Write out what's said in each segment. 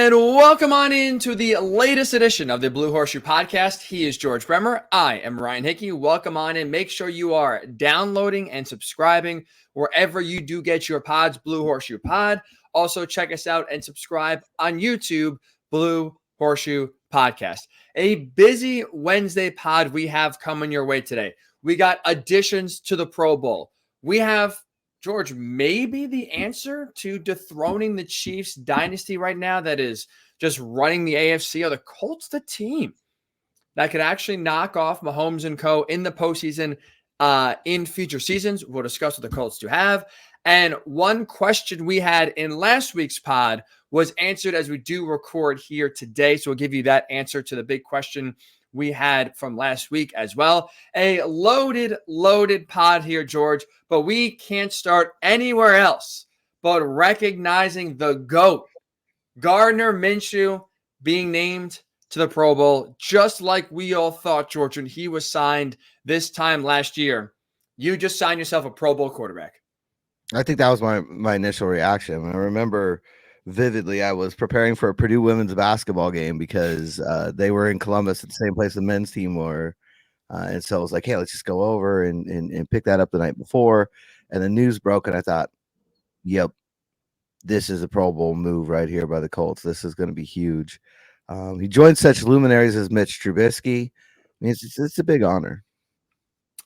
And welcome on into the latest edition of the Blue Horseshoe podcast. He is George Bremer. I am Ryan Hickey. Welcome on in. Make sure you are downloading and subscribing wherever you do get your pods, Blue Horseshoe Pod. Also, check us out and subscribe on YouTube, Blue Horseshoe Podcast. A busy Wednesday pod we have coming your way today. We got additions to the Pro Bowl. We have George, maybe the answer to dethroning the Chiefs dynasty right now that is just running the AFC. Are the Colts the team that could actually knock off Mahomes and co. in the postseason in future seasons? We'll discuss what the Colts do have. And one question we had in last week's pod was answered as we do record here today. So we'll give you that answer to the big question we had from last week as well. A loaded pod here, George, but we can't start anywhere else but recognizing the GOAT, Gardner Minshew, being named to the Pro Bowl, just like we all thought, George, when he was signed this time last year. You just signed yourself a Pro Bowl quarterback. I think that was my initial reaction. I remember vividly, I was preparing for a Purdue women's basketball game because they were in Columbus at the same place the men's team were. And so I was like, hey, let's just go over and pick that up the night before. And the news broke, and I thought, yep, this is a Pro Bowl move right here by the Colts. This is going to be huge. He joined such luminaries as Mitch Trubisky. I mean, it's a big honor.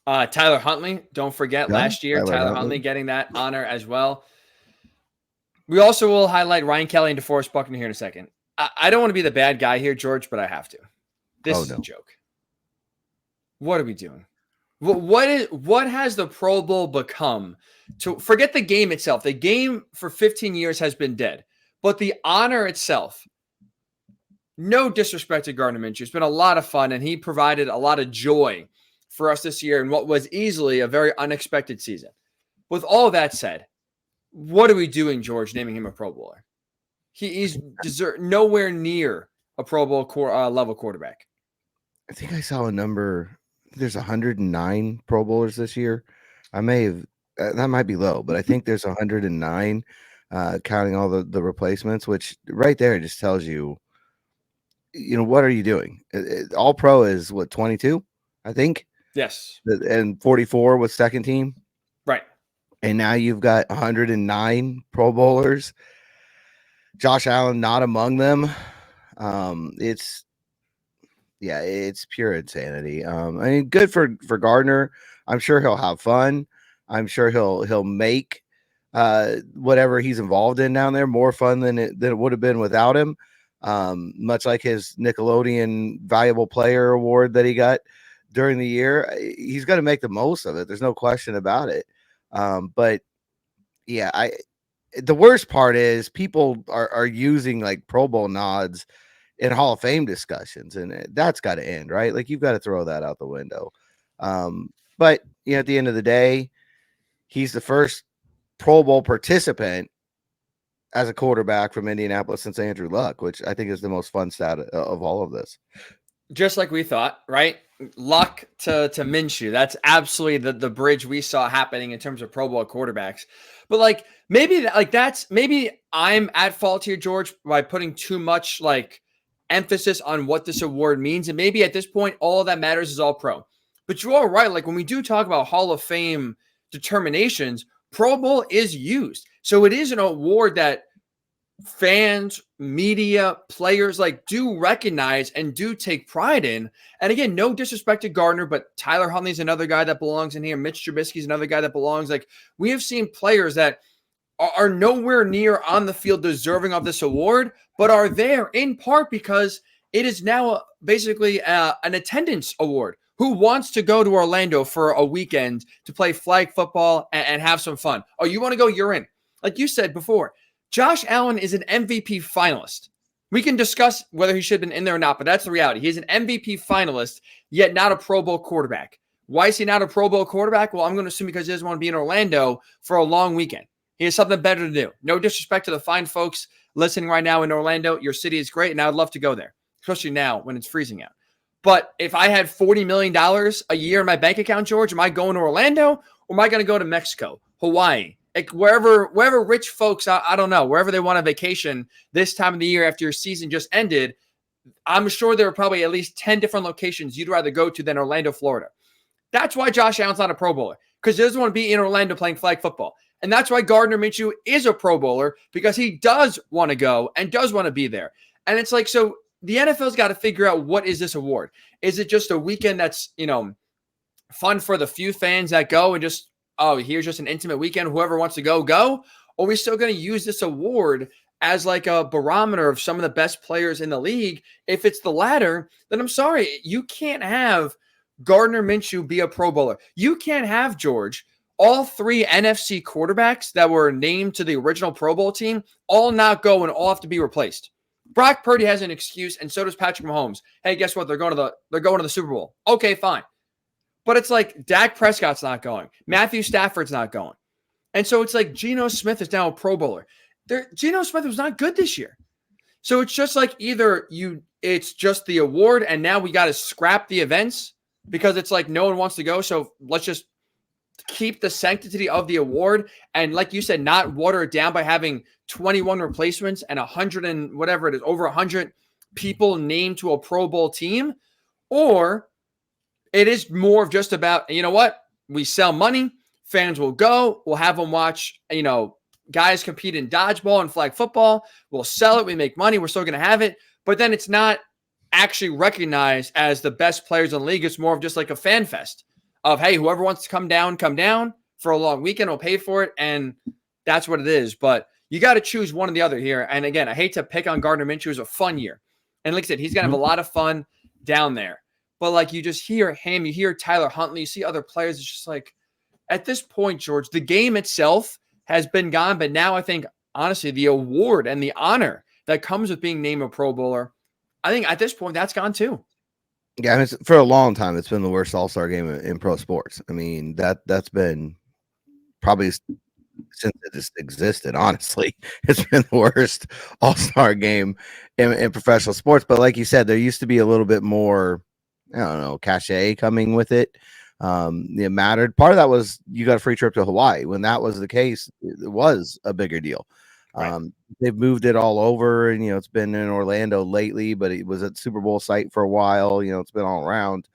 Tyler Huntley, don't forget, last year, Tyler Huntley getting that honor as well. We also will highlight Ryan Kelly and DeForest Buckner here in a second. I don't want to be the bad guy here, George, but I have to. This is a joke. What are we doing? What has the Pro Bowl become? To forget the game itself. The game for 15 years has been dead. But the honor itself, no disrespect to Gardner Minshew, it's been a lot of fun, and he provided a lot of joy for us this year in what was easily a very unexpected season. With all that said, what are we doing, George, naming him a Pro Bowler? He's nowhere near a Pro Bowl level quarterback. I think I saw a number. There's 109 Pro Bowlers this year. I may have that might be low, but I think there's 109, counting all the replacements, which right there just tells you, what are you doing? All Pro is what, 22, I think. Yes, and 44 with second team. Right. And now you've got 109 Pro Bowlers. Josh Allen not among them. It's pure insanity. I mean, good for Gardner. I'm sure he'll have fun. I'm sure he'll make whatever he's involved in down there more fun than it would have been without him. Much like his Nickelodeon Valuable Player Award that he got during the year, he's going to make the most of it. There's no question about it. But yeah, the worst part is people are using like Pro Bowl nods in Hall of Fame discussions, and that's got to end, right? Like, you've got to throw that out the window. But at the end of the day, he's the first Pro Bowl participant as a quarterback from Indianapolis since Andrew Luck, which I think is the most fun stat of all of this. Just like we thought, right? Luck to Minshew. That's absolutely the bridge we saw happening in terms of Pro Bowl quarterbacks. But maybe I'm at fault here, George, by putting too much emphasis on what this award means. And maybe at this point, all that matters is all pro. But you're all right. Like, when we do talk about Hall of Fame determinations, Pro Bowl is used. So it is an award that fans, media, players do recognize and do take pride in. And again, no disrespect to Gardner, but Tyler Huntley's another guy that belongs in here. Mitch Trubisky's another guy that belongs. We have seen players that are nowhere near on the field deserving of this award, but are there in part because it is now basically an attendance award. Who wants to go to Orlando for a weekend to play flag football and have some fun? Oh, you want to go? You're in. Like you said before, Josh Allen is an MVP finalist. We can discuss whether he should have been in there or not, but that's the reality. He's an MVP finalist, yet not a Pro Bowl quarterback. Why is he not a Pro Bowl quarterback? Well, I'm going to assume because he doesn't want to be in Orlando for a long weekend. He has something better to do. No disrespect to the fine folks listening right now in Orlando. Your city is great, and I would love to go there, especially now when it's freezing out. But if I had $40 million a year in my bank account, George, am I going to Orlando or am I going to go to Mexico, Hawaii, Like wherever rich folks, I don't know, wherever they want a vacation this time of the year after your season just ended, I'm sure there are probably at least 10 different locations you'd rather go to than Orlando, Florida. That's why Josh Allen's not a Pro Bowler, because he doesn't want to be in Orlando playing flag football. And that's why Gardner Minshew is a Pro Bowler, because he does want to go and does want to be there. And it's like, so the NFL's got to figure out, what is this award? Is it just a weekend that's, fun for the few fans that go and just, oh, here's just an intimate weekend. Whoever wants to go, go. Or are we still going to use this award as like a barometer of some of the best players in the league? If it's the latter, then I'm sorry. You can't have Gardner Minshew be a Pro Bowler. You can't have, George, all three NFC quarterbacks that were named to the original Pro Bowl team all not go and all have to be replaced. Brock Purdy has an excuse, and so does Patrick Mahomes. Hey, guess what? They're going to the Super Bowl. Okay, fine. But it's like Dak Prescott's not going. Matthew Stafford's not going. And so it's like Geno Smith is now a Pro Bowler. Geno Smith was not good this year. So it's just like it's just the award, and now we got to scrap the events because it's like no one wants to go. So let's just keep the sanctity of the award. And like you said, not water it down by having 21 replacements and 100 and whatever it is, over 100 people named to a Pro Bowl team. Or it is more of just about, you know what? We sell money. Fans will go. We'll have them watch, guys compete in dodgeball and flag football. We'll sell it. We make money. We're still going to have it. But then it's not actually recognized as the best players in the league. It's more of just like a fan fest of, hey, whoever wants to come down for a long weekend. We'll pay for it. And that's what it is. But you got to choose one or the other here. And again, I hate to pick on Gardner Minshew. It was a fun year. And like I said, he's going to have a lot of fun down there. But like you just hear him, you hear Tyler Huntley, you see other players. It's just like, at this point, George, the game itself has been gone. But now I think, honestly, the award and the honor that comes with being named a Pro Bowler, I think at this point, that's gone too. Yeah, I mean, for a long time, it's been the worst All-Star game in pro sports. I mean, that's been probably since it just existed, honestly. It's been the worst All-Star game in professional sports. But like you said, there used to be a little bit more, I don't know, cachet coming with it. It mattered. Part of that was you got a free trip to Hawaii. When that was the case, it was a bigger deal. Right. They've moved it all over, and it's been in Orlando lately, but it was at Super Bowl site for a while. It's been all around.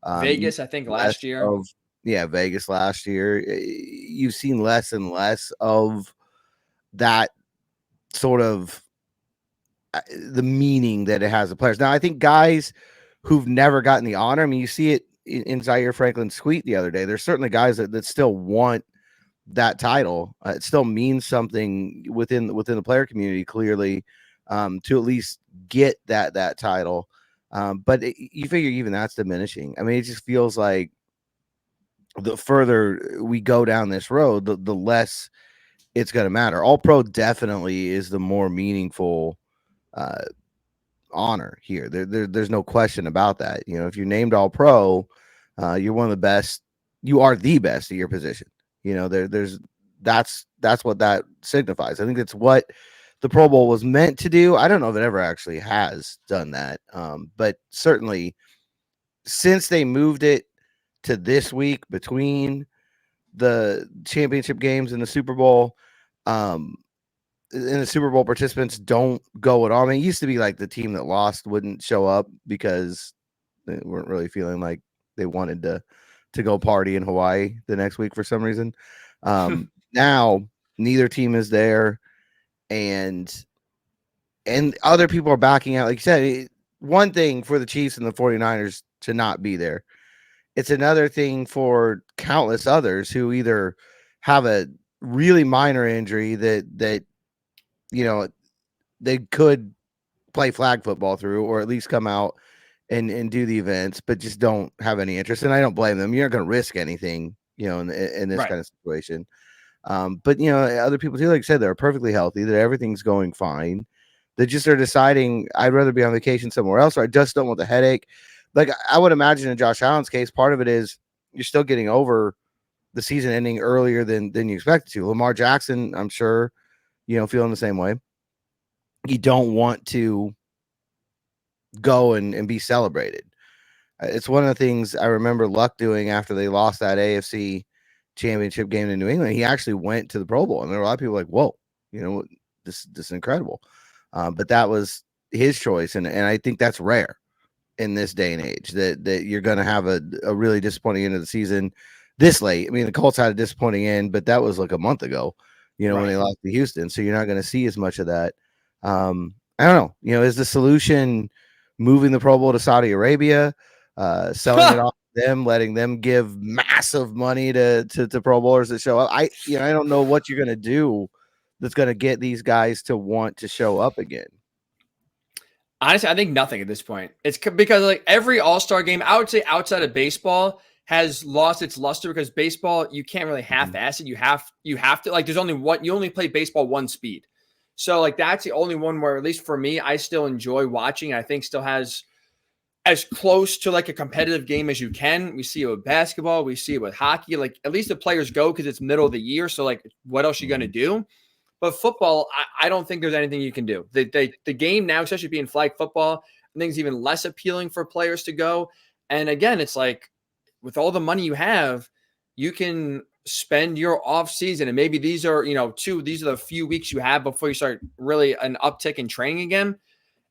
Vegas, I think last year. Vegas last year. You've seen less and less of that sort of the meaning that it has to players. Now, I think guys who've never gotten the honor, I mean, you see it in Zaire Franklin's tweet the other day. There's certainly guys that still want that title. It still means something within the player community, clearly, to at least get that title. But you figure even that's diminishing. I mean, it just feels like the further we go down this road, the less it's going to matter. All Pro definitely is the more meaningful honor here. There's no question about that. If you're named All Pro, you're one of the best. You are the best at your position. That's what that signifies. I think that's what the Pro Bowl was meant to do. I don't know if it ever actually has done that, but certainly since they moved it to this week between the championship games and the Super Bowl, and the Super Bowl participants don't go at all. I mean, it used to be like the team that lost wouldn't show up because they weren't really feeling like they wanted to go party in Hawaii the next week for some reason. Now neither team is there, and other people are backing out. Like you said, one thing for the Chiefs and the 49ers to not be there. It's another thing for countless others who either have a really minor injury that they could play flag football through, or at least come out and do the events, but just don't have any interest. And I don't blame them. You're not going to risk anything, in this Right. kind of situation. But other people too, like I said, they're perfectly healthy, that everything's going fine. They just are deciding, I'd rather be on vacation somewhere else, or I just don't want the headache. Like I would imagine in Josh Allen's case, part of it is you're still getting over the season ending earlier than you expected to. Lamar Jackson, I'm sure, feeling the same way. You don't want to go and be celebrated. It's one of the things I remember Luck doing after they lost that AFC championship game in New England, he actually went to the Pro Bowl, and there were a lot of people like, "Whoa, this is incredible." But that was his choice, and I think that's rare in this day and age that you're going to have a really disappointing end of the season this late. I mean, the Colts had a disappointing end, but that was like a month ago, when they lost to Houston. So you're not going to see as much of that. I don't know. Is the solution moving the Pro Bowl to Saudi Arabia, selling it off to them, letting them give massive money to Pro Bowlers that show up? I don't know what you're going to do that's going to get these guys to want to show up again. Honestly, I think nothing at this point. It's because like every All-Star game, I would say outside of baseball, has lost its luster because baseball, you can't really half-ass it. You have to, like, there's only one, you only play baseball one speed. So like that's the only one where, at least for me, I still enjoy watching. I think still has as close to like a competitive game as you can. We see it with basketball, we see it with hockey. Like at least the players go because it's middle of the year. So like, what else are you gonna do? But football, I don't think there's anything you can do. The game now, especially being flag football, I think is even less appealing for players to go. And again, it's like with all the money you have, you can spend your off season, and maybe these are these are the few weeks you have before you start really an uptick in training again.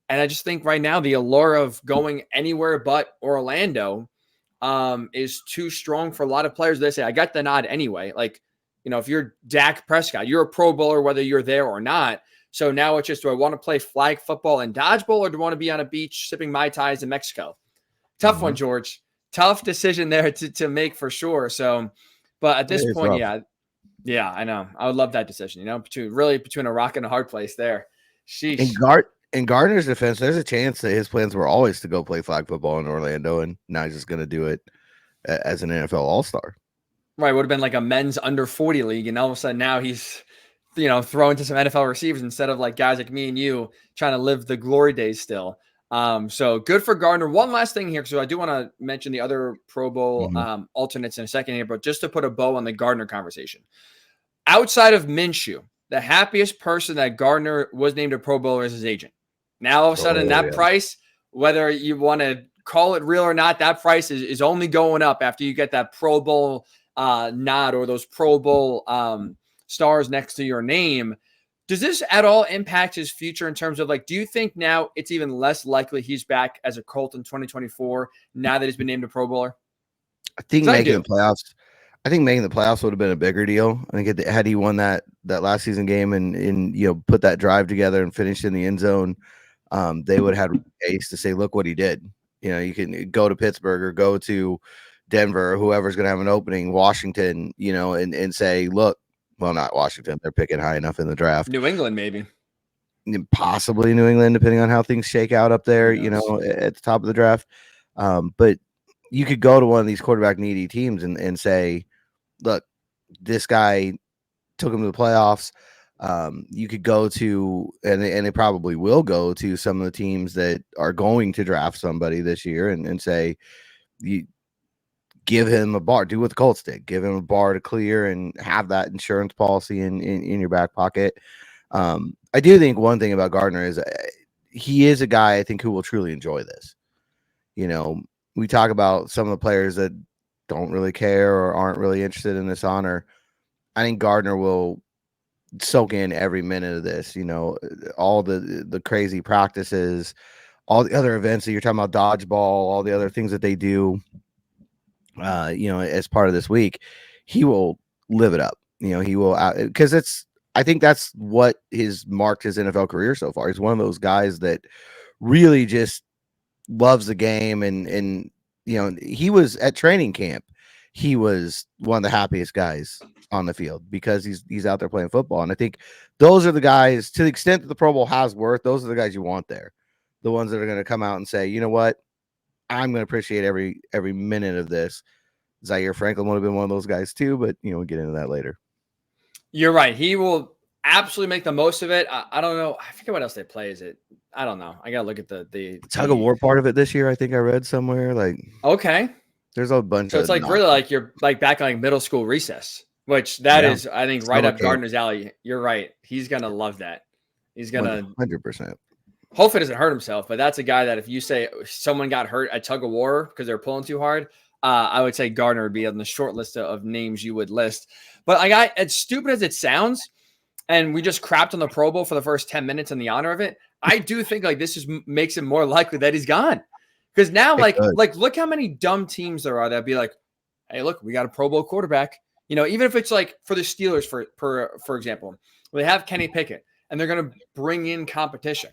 And I just think right now the allure of going anywhere but Orlando is too strong for a lot of players. They say, I got the nod anyway. Like, if you're Dak Prescott, you're a Pro Bowler whether you're there or not. So now it's just, do I want to play flag football and dodgeball, or do I want to be on a beach sipping Mai Tais in Mexico? Tough one, George. Tough decision there to make for sure. So, but at this point, rough. Yeah, I know. I would love that decision, between a rock and a hard place there. Sheesh. In Gardner's defense, there's a chance that his plans were always to go play flag football in Orlando, and now he's just going to do it as an NFL All-Star. Right, would have been like a men's under 40 league, and all of a sudden now he's, throwing to some NFL receivers instead of like guys like me and you trying to live the glory days still. So good for Gardner. One last thing here, so I do want to mention the other Pro Bowl alternates in a second here, but just to put a bow on the Gardner conversation. Outside of Minshew, the happiest person that Gardner was named a Pro Bowler is his agent. Now, all of a sudden, that price, whether you want to call it real or not, that price is only going up after you get that Pro Bowl nod or those Pro Bowl stars next to your name. Does this at all impact his future in terms of, like, do you think now it's even less likely he's back as a Colt in 2024 now that he's been named a Pro Bowler? I think making the playoffs would have been a bigger deal. I think had he won that last season game and put that drive together and finished in the end zone, they would have had a case to say, look what he did. You can go to Pittsburgh or go to Denver or whoever's going to have an opening, Washington, and say, look, well, not Washington. They're picking high enough in the draft. New England, maybe. Possibly New England, depending on how things shake out up there, at the top of the draft. But you could go to one of these quarterback needy teams and say, look, this guy took him to the playoffs. You could go to, and they probably will go to some of the teams that are going to draft somebody this year and say, you give him a bar, do what the Colts did, give him a bar to clear and have that insurance policy in your back pocket. I do think one thing about Gardner is he is a guy I think who will truly enjoy this. We talk about some of the players that don't really care or aren't really interested in this honor. I think Gardner will soak in every minute of this, all the crazy practices, all the other events that you're talking about, dodgeball, all the other things that they do, as part of this week. He will live it up. He will, because I think that's what has marked his NFL career so far. He's one of those guys that really just loves the game. And he was at training camp. He was one of the happiest guys on the field because he's out there playing football. And I think those are the guys, to the extent that the Pro Bowl has worth, those are the guys you want there. The ones that are going to come out and say, you know what, I'm going to appreciate every minute of this. Zaire Franklin would have been one of those guys too, but we'll get into that later. You're right. He will absolutely make the most of it. I don't know. I forget what else they play. Is it? I don't know. I got to look at the tug of war part of it this year. I think I read somewhere okay. There's a bunch. So it's like really like you're like back on like middle school recess, which that is, I think, right up Gardner's alley. You're right. He's gonna love that. He's gonna 100%. Hopefully doesn't hurt himself, but that's a guy that if you say someone got hurt at tug of war because they're pulling too hard, I would say Gardner would be on the short list of names you would list. But I got, as stupid as it sounds, and we just crapped on the Pro Bowl for the first 10 minutes in the honor of it, I do think like this makes it more likely that he's gone. Because now, like look how many dumb teams there are that be like, hey, look, we got a Pro Bowl quarterback. You know, even if it's like for the Steelers, for example, they have Kenny Pickett and they're going to bring in competition.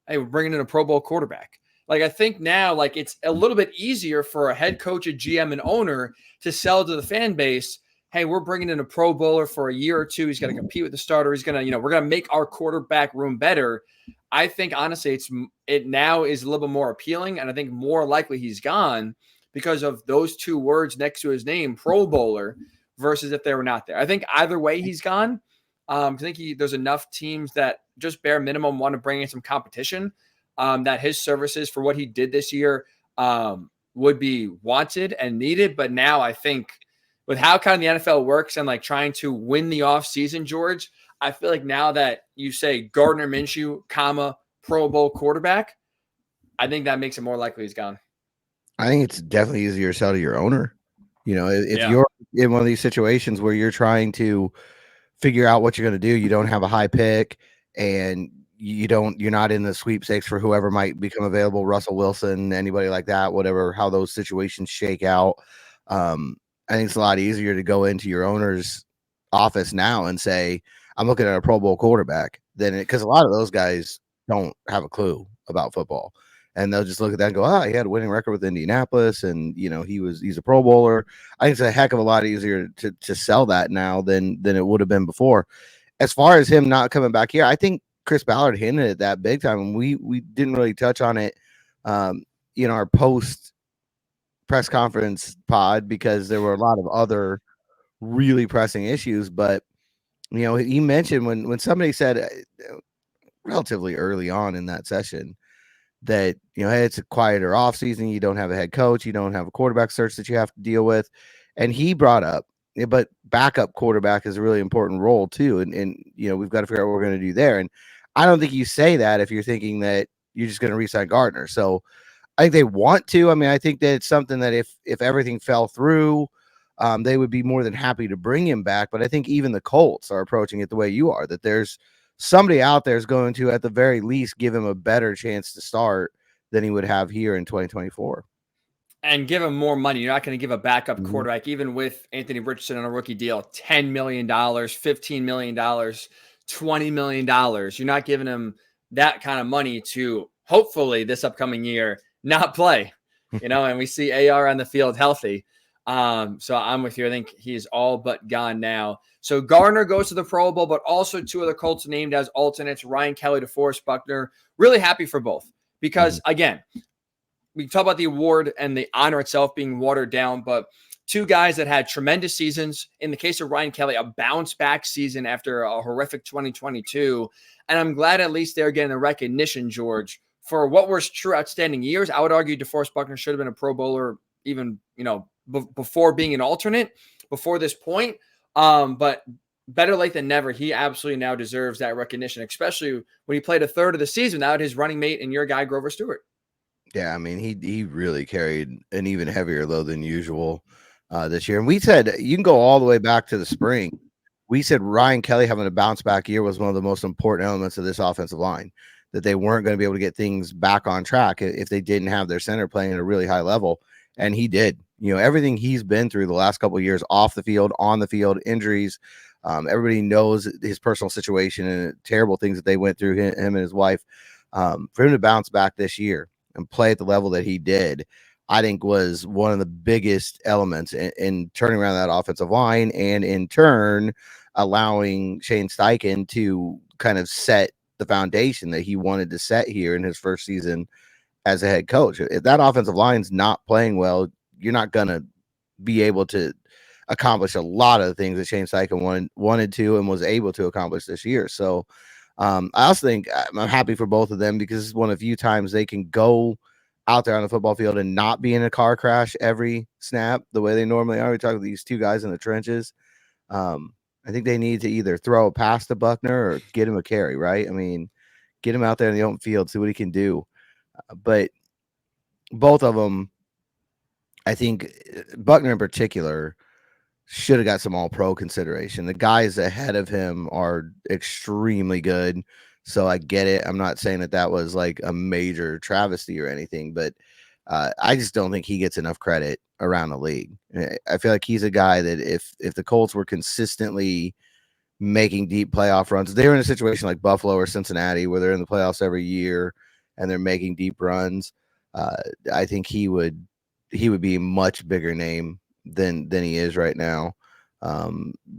Hey, we're bringing in a Pro Bowl quarterback. Like, I think now, like, it's a little bit easier for a head coach, a GM, and owner to sell to the fan base. Hey, we're bringing in a Pro Bowler for a year or two. He's going to compete with the starter. He's going to, we're going to make our quarterback room better. I think honestly, it now is a little bit more appealing, and I think more likely he's gone because of those two words next to his name, Pro Bowler, versus if they were not there. I think either way he's gone. I think there's enough teams that just bare minimum want to bring in some competition. That his services for what he did this year would be wanted and needed. But now I think with how kind of the NFL works and like trying to win the offseason, George, I feel like now that you say Gardner Minshew, Pro Bowl quarterback, I think that makes it more likely he's gone. I think it's definitely easier to sell to your owner. You know, if you're in one of these situations where you're trying to figure out what you're going to do, you don't have a high pick and you're not in the sweepstakes for whoever might become available, Russell Wilson, anybody like that, whatever, how those situations shake out. I think it's a lot easier to go into your owner's office now and say, I'm looking at a Pro Bowl quarterback than because a lot of those guys don't have a clue about football. And they'll just look at that and go, oh, he had a winning record with Indianapolis and, he's a Pro Bowler. I think it's a heck of a lot easier to sell that now than it would have been before. As far as him not coming back here, I think Chris Ballard hinted at that big time. And we didn't really touch on it, our post press conference pod because there were a lot of other really pressing issues. But, he mentioned when somebody said relatively early on in that session, that, hey, it's a quieter off season. You don't have a head coach. You don't have a quarterback search that you have to deal with. And he brought up, but backup quarterback is a really important role too. And we've got to figure out what we're going to do there. And I don't think you say that if you're thinking that you're just going to re-sign Gardner. So I think they want to. I mean, I think that it's something that if everything fell through, they would be more than happy to bring him back. But I think even the Colts are approaching it the way you are, that there's somebody out there is going to, at the very least, give him a better chance to start than he would have here in 2024. And give him more money. You're not going to give a backup quarterback, even with Anthony Richardson on a rookie deal, $10 million, $15 million, $20 million. You're not giving him that kind of money to hopefully this upcoming year not play, and we see AR on the field healthy. So I'm with you. I think he's all but gone now. So Gardner goes to the Pro Bowl, but also two other Colts named as alternates, Ryan Kelly, DeForest Buckner. Really happy for both because, again, we talk about the award and the honor itself being watered down, but two guys that had tremendous seasons. In the case of Ryan Kelly, a bounce-back season after a horrific 2022. And I'm glad at least they're getting the recognition, George, for what were true outstanding years. I would argue DeForest Buckner should have been a Pro Bowler even, before being an alternate, before this point. But better late than never. He absolutely now deserves that recognition, especially when he played a third of the season without his running mate and your guy, Grover Stewart. Yeah, I mean, he really carried an even heavier load than usual this year. And we said, you can go all the way back to the spring. We said Ryan Kelly having a bounce back year was one of the most important elements of this offensive line, that they weren't going to be able to get things back on track if they didn't have their center playing at a really high level. And he did. Everything he's been through the last couple of years, off the field, on the field, injuries. Everybody knows his personal situation and terrible things that they went through, him and his wife. For him to bounce back this year and play at the level that he did, I think was one of the biggest elements in turning around that offensive line and in turn allowing Shane Steichen to kind of set the foundation that he wanted to set here in his first season as a head coach. If that offensive line's not playing well, you're not going to be able to accomplish a lot of the things that Shane Steichen wanted to and was able to accomplish this year. So I also think I'm happy for both of them because it's one of the few times they can go out there on the football field and not be in a car crash every snap the way they normally are. We talk about these two guys in the trenches. I think they need to either throw a pass to Buckner or get him a carry, right? I mean, get him out there in the open field, see what he can do. But both of them, I think Buckner in particular should have got some all pro consideration. The guys ahead of him are extremely good. So I get it. I'm not saying that that was like a major travesty or anything, but I just don't think he gets enough credit around the league. I feel like he's a guy that if the Colts were consistently making deep playoff runs, they were in a situation like Buffalo or Cincinnati where they're in the playoffs every year and they're making deep runs. I think he would be a much bigger name than he is right now.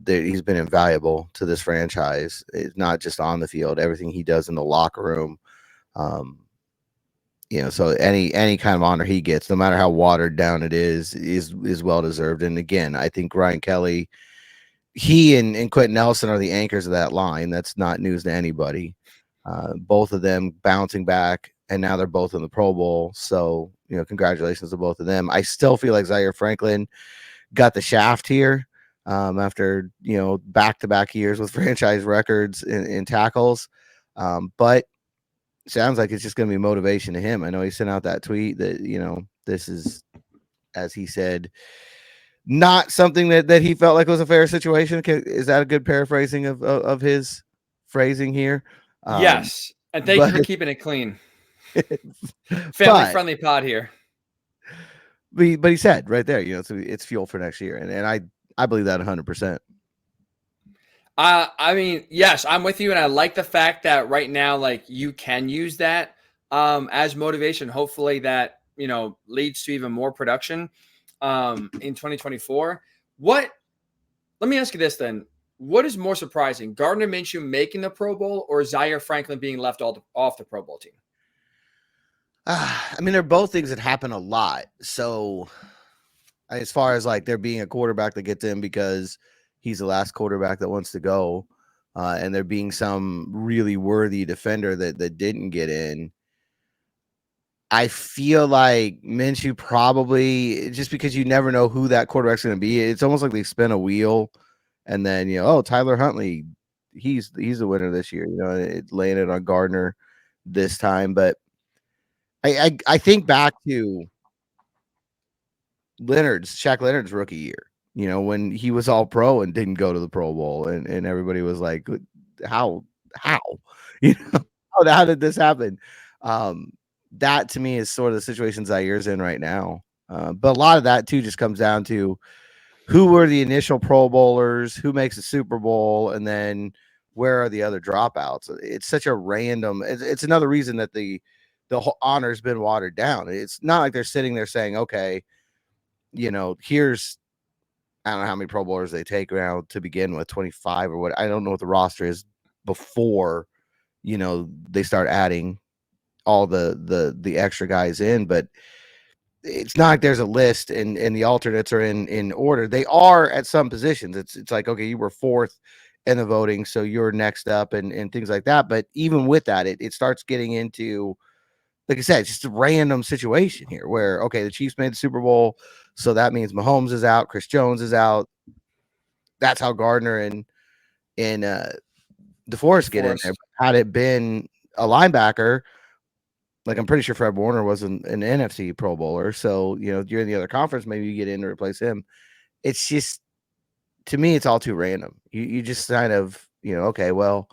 He's been invaluable to this franchise. It's not just on the field, everything he does in the locker room. So any kind of honor he gets, no matter how watered down it is well deserved. And again, I think Ryan Kelly, he and Quentin Nelson are the anchors of that line. That's not news to anybody. Both of them bouncing back, and now they're both in the Pro Bowl. So, congratulations to both of them. I still feel like Zaire Franklin got the shaft here after, back-to-back years with franchise records in tackles. But sounds like it's just going to be motivation to him. I know he sent out that tweet that, this is, as he said, not something that he felt like was a fair situation. Is that a good paraphrasing of his phrasing here? Yes. And thank you for keeping it clean. Family friendly pod here. But he said right there, it's fuel for next year. And I believe that 100%. I mean, yes, I'm with you. And I like the fact that right now, like, you can use that as motivation. Hopefully that, leads to even more production in 2024. Let me ask you this then. What is more surprising, Gardner Minshew making the Pro Bowl or Zaire Franklin being left off the Pro Bowl team? I mean, they're both things that happen a lot. So as far as like there being a quarterback that gets in because he's the last quarterback that wants to go, and there being some really worthy defender that didn't get in, I feel like Minshew probably, just because you never know who that quarterback's going to be. It's almost like they spin a wheel and then, Tyler Huntley, he's the winner this year, it landed on Gardner this time. But I think back to Shaq Leonard's rookie year, when he was all pro and didn't go to the Pro Bowl, and everybody was like, how, how did this happen? That to me is sort of the situation Zaire's in right now. But a lot of that too just comes down to who were the initial Pro Bowlers, who makes the Super Bowl, and then where are the other dropouts? It's such a random. It's another reason that the whole honor's been watered down. It's not like they're sitting there saying, okay, here's, I don't know how many Pro Bowlers they take around to begin with, 25 or what. I don't know what the roster is before, they start adding all the extra guys in, but it's not like there's a list and the alternates are in order. They are at some positions. It's like, okay, you were fourth in the voting, so you're next up and things like that. But even with that, it starts getting into, like I said, it's just a random situation here where, okay, the Chiefs made the Super Bowl, so that means Mahomes is out, Chris Jones is out. That's how Gardner and DeForest get in there. Had it been a linebacker, like I'm pretty sure Fred Warner was an NFC Pro Bowler, so during the other conference, maybe you get in to replace him. It's just, to me, it's all too random. You just kind of, okay, well,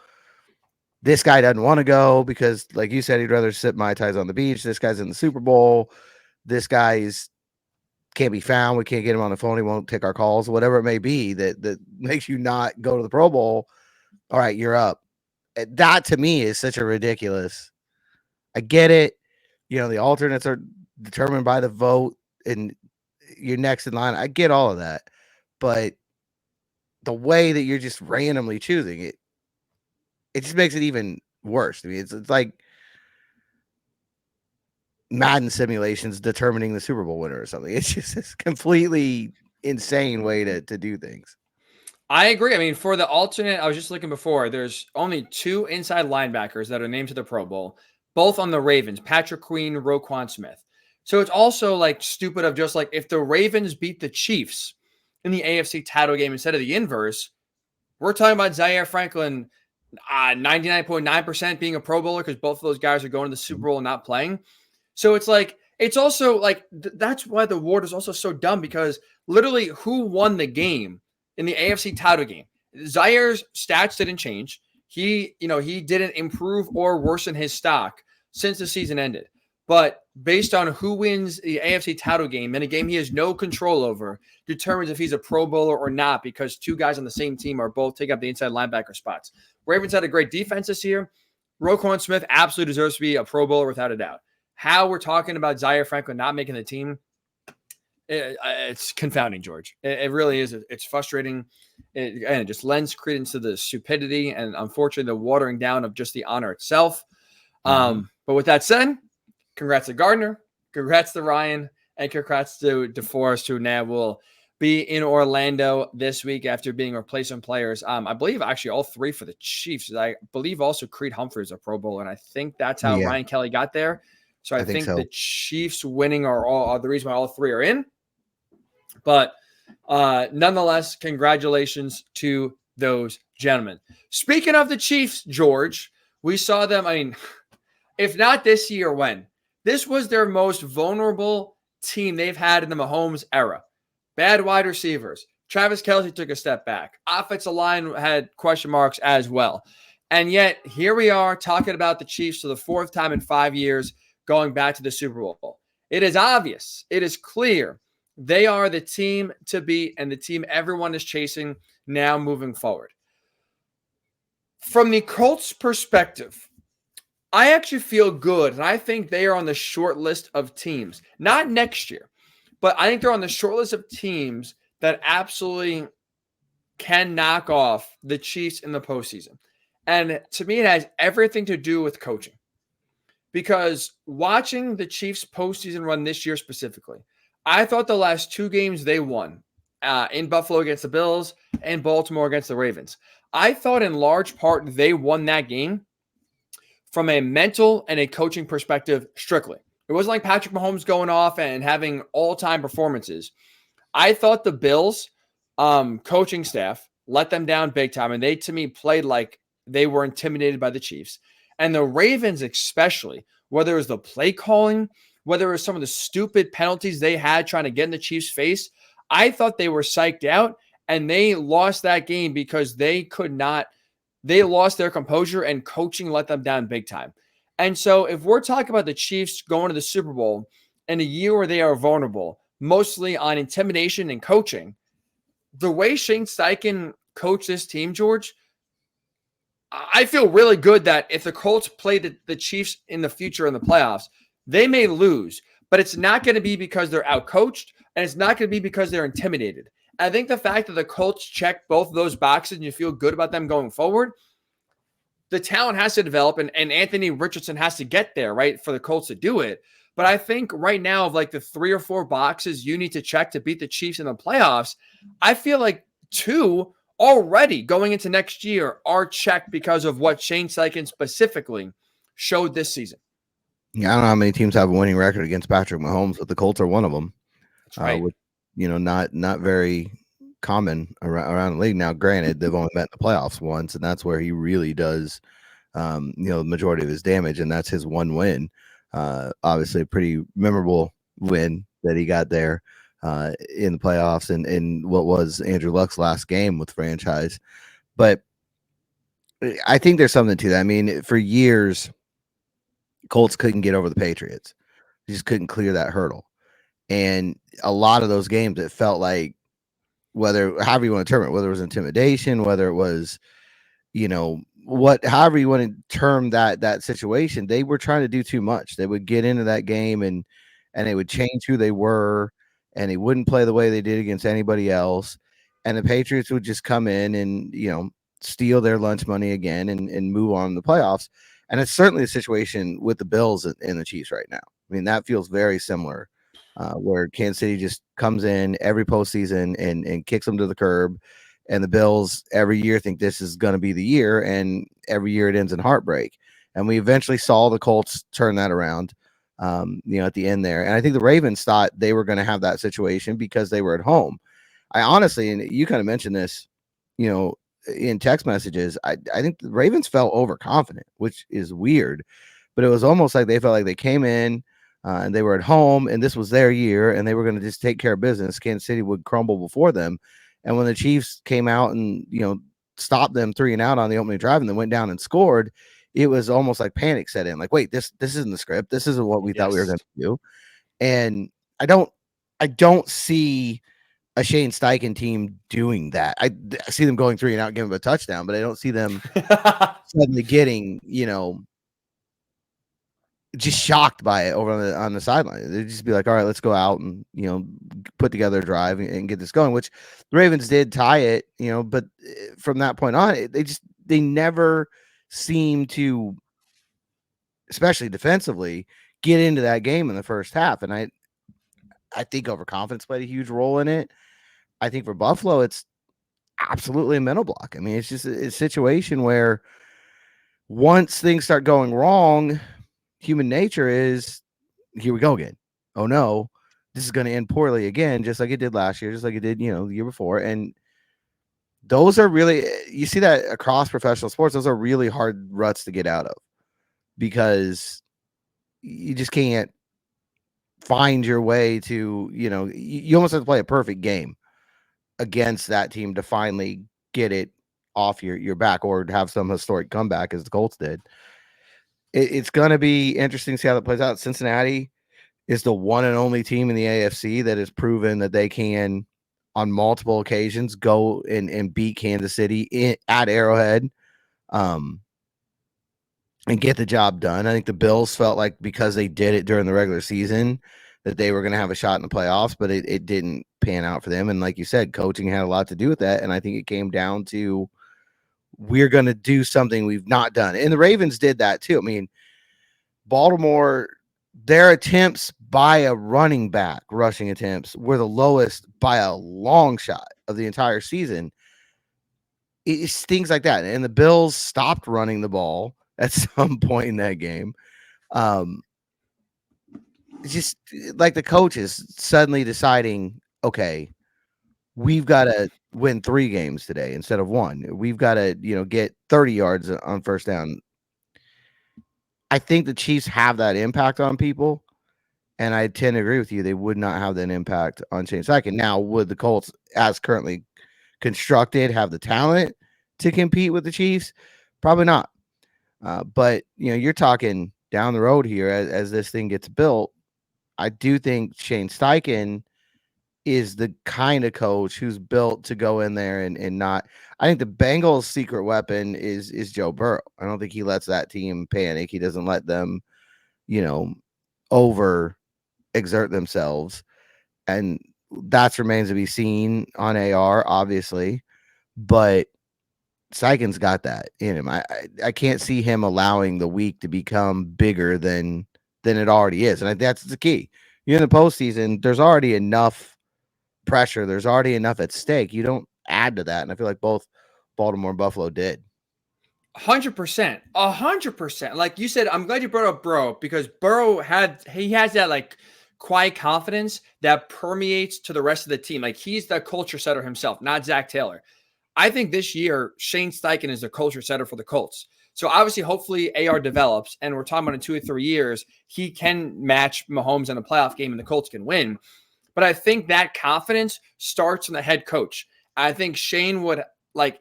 this guy doesn't want to go because, like you said, he'd rather sip Mai Tais on the beach. This guy's in the Super Bowl. This guy's can't be found. We can't get him on the phone. He won't take our calls, whatever it may be that makes you not go to the Pro Bowl. All right, you're up. That to me is such a ridiculous. I get it. The alternates are determined by the vote and you're next in line. I get all of that. But the way that you're just randomly choosing it, it just makes it even worse. I mean, it's like Madden simulations determining the Super Bowl winner or something. It's just this completely insane way to do things. I agree. I mean, for the alternate, I was just looking before, there's only 2 inside linebackers that are named to the Pro Bowl, both on the Ravens, Patrick Queen, Roquan Smith. So it's also like stupid of just like, if the Ravens beat the Chiefs in the AFC title game instead of the inverse, we're talking about Zaire Franklin 99.9% being a Pro Bowler because both of those guys are going to the Super Bowl and not playing. So it's like, it's also like that's why the award is also so dumb, because literally who won the game in the AFC title game? Zaire's stats didn't change. He didn't improve or worsen his stock since the season ended. But based on who wins the AFC title game in a game he has no control over, determines if he's a Pro Bowler or not, because two guys on the same team are both taking up the inside linebacker spots. Ravens had a great defense this year. Roquan Smith absolutely deserves to be a Pro Bowler without a doubt. How we're talking about Zaire Franklin not making the team, it's confounding, George. It really is. It's frustrating. It just lends credence to the stupidity and, unfortunately, the watering down of just the honor itself. But with that said, congrats to Gardner, congrats to Ryan, and congrats to DeForest, who now will be in Orlando this week after being replacement players. I believe actually all three for the Chiefs. I believe also Creed Humphrey is a Pro Bowler, and I think that's how Ryan Kelly got there. So I think the Chiefs winning are the reason why all three are in. But nonetheless, congratulations to those gentlemen. Speaking of the Chiefs, George, we saw them. I mean, if not this year, when? This was their most vulnerable team they've had in the Mahomes era. Bad wide receivers. Travis Kelce took a step back. Offensive line had question marks as well. And yet, here we are talking about the Chiefs for the fourth time in 5 years, going back to the Super Bowl. It is obvious. It is clear. They are the team to beat and the team everyone is chasing now moving forward. From the Colts' perspective, I actually feel good, and I think they are on the short list of teams. Not next year, but I think they're on the short list of teams that absolutely can knock off the Chiefs in the postseason. And to me, it has everything to do with coaching. Because watching the Chiefs postseason run this year specifically, I thought the last two games they won, in Buffalo against the Bills and Baltimore against the Ravens, I thought in large part they won that game from a mental and a coaching perspective strictly. It wasn't like Patrick Mahomes going off and having all-time performances. I thought the Bills coaching staff let them down big time, and they, to me, played like they were intimidated by the Chiefs. And the Ravens especially, whether it was the play calling, whether it was some of the stupid penalties they had trying to get in the Chiefs' face, I thought they were psyched out, and they lost that game because they lost their composure, and coaching let them down big time. And so if we're talking about the Chiefs going to the Super Bowl in a year where they are vulnerable, mostly on intimidation and coaching, the way Shane Steichen coached this team, George, I feel really good that if the Colts play the Chiefs in the future in the playoffs, they may lose, but it's not going to be because they're outcoached, and it's not going to be because they're intimidated. I think the fact that the Colts check both of those boxes and you feel good about them going forward, the talent has to develop, and Anthony Richardson has to get there, right, for the Colts to do it. But I think right now, of like the 3 or 4 boxes you need to check to beat the Chiefs in the playoffs, I feel like 2 already going into next year are checked because of what Shane Steichen specifically showed this season. Yeah, I don't know how many teams have a winning record against Patrick Mahomes, but the Colts are one of them. That's right. Which, not very common around the league. Now, granted, they've only met in the playoffs once, and that's where he really does, the majority of his damage, and that's his one win. Obviously, a pretty memorable win that he got there in the playoffs and in what was Andrew Luck's last game with the franchise. But I think there's something to that. I mean, for years, Colts couldn't get over the Patriots. They just couldn't clear that hurdle. And a lot of those games, it felt like, however you want to term it, whether it was intimidation, whether it was, however you want to term that situation, they were trying to do too much. They would get into that game and they would change who they were, and they wouldn't play the way they did against anybody else. And the Patriots would just come in and, steal their lunch money again and move on to the playoffs. And it's certainly a situation with the Bills and the Chiefs right now. I mean, that feels very similar, where Kansas City just comes in every postseason and kicks them to the curb. And the Bills every year think this is going to be the year, and every year it ends in heartbreak. And we eventually saw the Colts turn that around, at the end there. And I think the Ravens thought they were going to have that situation because they were at home. I honestly, and you kind of mentioned this, in text messages, I think the Ravens felt overconfident, which is weird, but it was almost like they felt like they came in, and they were at home, and this was their year, and they were going to just take care of business. Kansas City would crumble before them. And when the Chiefs came out and, stopped them 3-and-out on the opening drive and then went down and scored, it was almost like panic set in. Like, wait, this isn't the script. This isn't what we thought we were going to do. And I don't see a Shane Steichen team doing that. I see them going 3-and-out, giving him a touchdown, but I don't see them suddenly getting, just shocked by it over on the sideline. They'd just be like, all right, let's go out and, put together a drive and get this going, which the Ravens did tie it, but from that point on, they never seem to, especially defensively, get into that game in the first half. And I think overconfidence played a huge role in it. I think for Buffalo, it's absolutely a mental block. I mean, it's just a situation where once things start going wrong, human nature is, here we go again. Oh no, this is going to end poorly again, just like it did last year, just like it did, the year before. And those are really, you see that across professional sports, those are really hard ruts to get out of because you just can't find your way to, you almost have to play a perfect game against that team to finally get it off your back or have some historic comeback as the Colts did. It's going to be interesting to see how that plays out. Cincinnati is the one and only team in the AFC that has proven that they can, on multiple occasions, go and beat Kansas City at Arrowhead and get the job done. I think the Bills felt like because they did it during the regular season that they were going to have a shot in the playoffs, but it didn't pan out for them. And like you said, coaching had a lot to do with that. And I think it came down to, we're going to do something we've not done. And the Ravens did that too. I mean, Baltimore, their attempts by a running back, rushing attempts, were the lowest by a long shot of the entire season. It's things like that. And the Bills stopped running the ball at some point in that game. It's just like the coaches suddenly deciding, okay, we've got to win 3 games today instead of 1. We've got to, get 30 yards on first down. I think the Chiefs have that impact on people, and I tend to agree with you. They would not have that impact on Shane Steichen. Now, would the Colts, as currently constructed, have the talent to compete with the Chiefs? Probably not. But, you're talking down the road here as this thing gets built. I do think Shane Steichen is the kind of coach who's built to go in there and not. I think the Bengals' secret weapon is Joe Burrow. I don't think he lets that team panic. He doesn't let them, over exert themselves. And that remains to be seen on AR, obviously. But Steichen's got that in him. I can't see him allowing the week to become bigger than it already is. And that's the key. You're in the postseason, there's already enough pressure. There's already enough at stake. You don't add to that. And I feel like both Baltimore and Buffalo did. 100%. 100%. Like you said, I'm glad you brought up Burrow because Burrow has that like quiet confidence that permeates to the rest of the team. Like he's the culture setter himself, not Zach Taylor. I think this year, Shane Steichen is the culture setter for the Colts. So obviously, hopefully AR develops, and we're talking about in 2 or 3 years, he can match Mahomes in a playoff game and the Colts can win. But I think that confidence starts in the head coach. I think Shane would,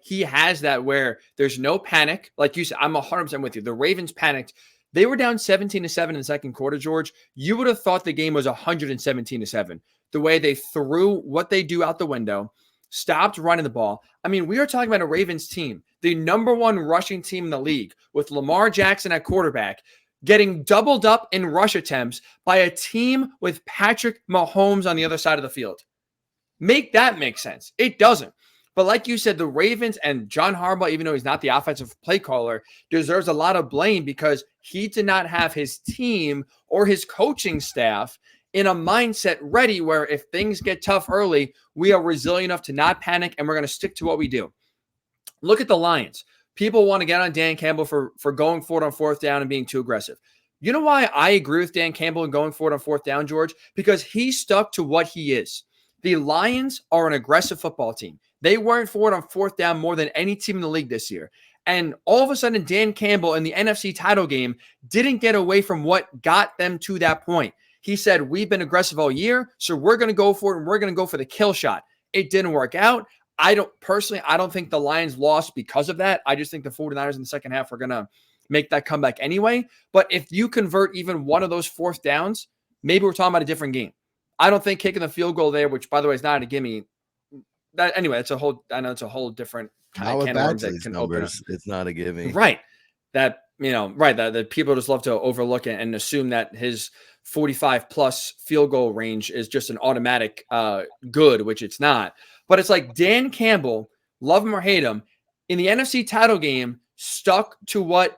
he has that where there's no panic. Like you said, I'm 100% with you. The Ravens panicked. They were down 17-7 in the second quarter, George. You would have thought the game was 117-7. The way they threw what they do out the window, stopped running the ball. I mean, we are talking about a Ravens team, the number 1 rushing team in the league with Lamar Jackson at quarterback, getting doubled up in rush attempts by a team with Patrick Mahomes on the other side of the field. Make that make sense. It doesn't. But like you said, the Ravens and John Harbaugh, even though he's not the offensive play caller, deserves a lot of blame because he did not have his team or his coaching staff in a mindset ready where if things get tough early, we are resilient enough to not panic and we're going to stick to what we do. Look at the Lions. People want to get on Dan Campbell for going forward on 4th down and being too aggressive. You know why I agree with Dan Campbell and going forward on 4th down, George? Because he stuck to what he is. The Lions are an aggressive football team. They weren't forward on 4th down more than any team in the league this year. And all of a sudden, Dan Campbell in the NFC title game didn't get away from what got them to that point. He said, we've been aggressive all year, so we're going to go for it, and we're going to go for the kill shot. It didn't work out. I don't think the Lions lost because of that. I just think the 49ers in the second half are going to make that comeback anyway. But if you convert even one of those fourth downs, maybe we're talking about a different game. I don't think kicking the field goal there, which by the way is not a gimme. Anyway, it's a whole different kind of can of worms that can open up. It's not a gimme. Right. That people just love to overlook it and assume that his 45 plus field goal range is just an automatic good, which it's not. But it's like Dan Campbell, love him or hate him, in the NFC title game, stuck to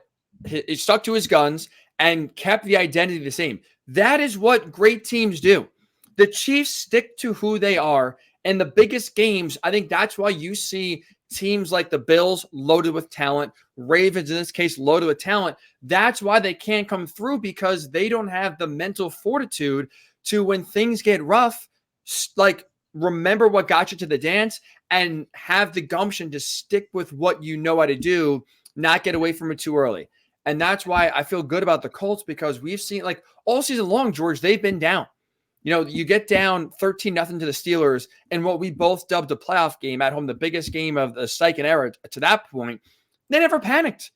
his guns and kept the identity the same. That is what great teams do. The Chiefs stick to who they are. And the biggest games, I think that's why you see teams like the Bills loaded with talent, Ravens in this case loaded with talent. That's why they can't come through, because they don't have the mental fortitude to, when things get rough, like remember what got you to the dance and have the gumption to stick with what you know how to do, not get away from it too early. And that's why I feel good about the Colts, because we've seen, like, all season long, George, they've been down. You get down 13-0 to the Steelers in what we both dubbed a playoff game at home, the biggest game of the Steichen era to that point. They never panicked,